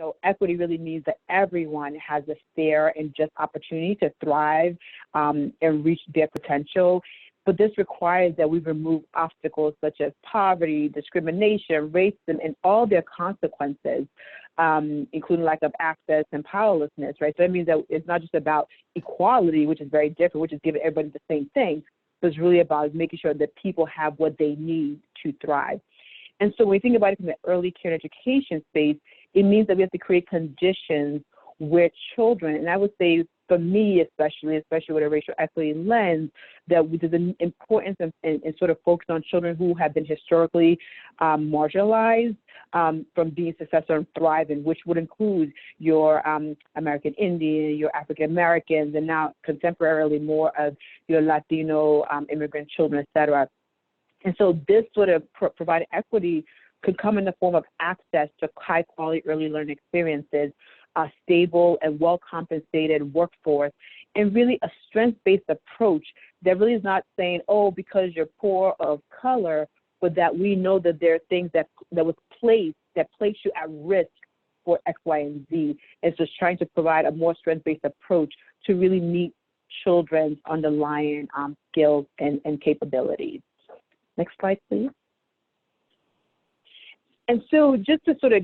So equity really means that everyone has a fair and just opportunity to thrive and reach their potential. But this requires that we remove obstacles such as poverty, discrimination, racism, and all their consequences, including lack of access and powerlessness, right? So that means that it's not just about equality, which is very different, which is giving everybody the same thing, but it's really about making sure that people have what they need to thrive. And so when we think about it from the early care and education space, it means that we have to create conditions where children, and I would say for me especially with a racial equity lens, that there's an importance in sort of focus on children who have been historically marginalized from being successful and thriving, which would include your American Indian, your African Americans, and now contemporarily more of your Latino immigrant children, et cetera. And so this sort of providing equity could come in the form of access to high quality early learning experiences, a stable and well-compensated workforce, and really a strength-based approach that really is not saying, oh, because you're poor or of color, but that we know that there are things that place you at risk for X, Y, and Z. It's just trying to provide a more strength-based approach to really meet children's underlying skills and capabilities. Next slide, please. And so just to sort of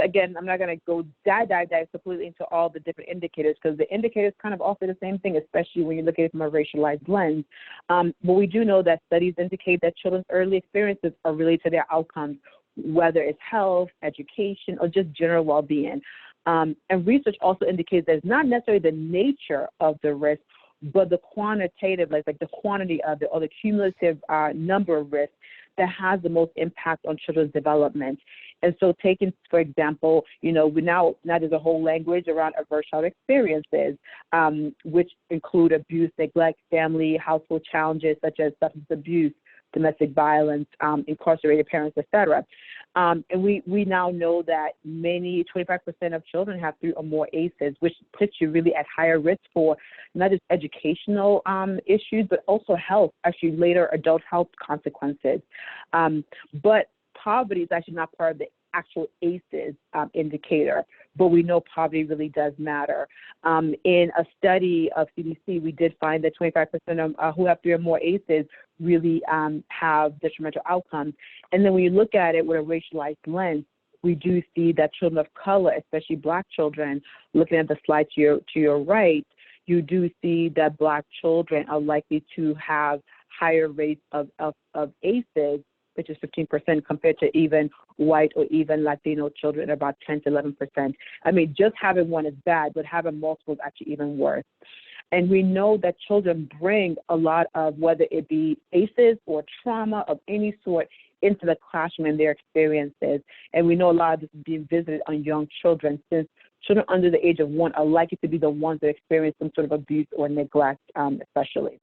again, I'm not going to go dive completely into all the different indicators because the indicators kind of offer the same thing, especially when you look at it from a racialized lens. But we do know that studies indicate that children's early experiences are related to their outcomes, whether it's health, education, or just general well-being. And research also indicates that it's not necessarily the nature of the risk, but the quantitative, like the quantity of it, or the cumulative number of risks that has the most impact on children's development. And so taking, for example, we now there's a whole language around adverse childhood experiences, which include abuse, neglect, family, household challenges such as substance abuse, domestic violence, incarcerated parents, et cetera. And we now know that 25% of children have 3 or more ACEs, which puts you really at higher risk for not just educational issues, but also health, actually later adult health consequences. But poverty is actually not part of the actual ACEs indicator, but we know poverty really does matter. In a study of CDC, we did find that 25% of who have 3 or more ACEs really have detrimental outcomes. And then when you look at it with a racialized lens, we do see that children of color, especially Black children, looking at the slide to your right, you do see that Black children are likely to have higher rates of ACEs, which is 15% compared to even white or even Latino children, about 10 to 11%. I mean, just having one is bad, but having multiple is actually even worse. And we know that children bring a lot of, whether it be ACEs or trauma of any sort, into the classroom and their experiences. And we know a lot of this is being visited on young children, since children under the age of 1 are likely to be the ones that experience some sort of abuse or neglect, especially.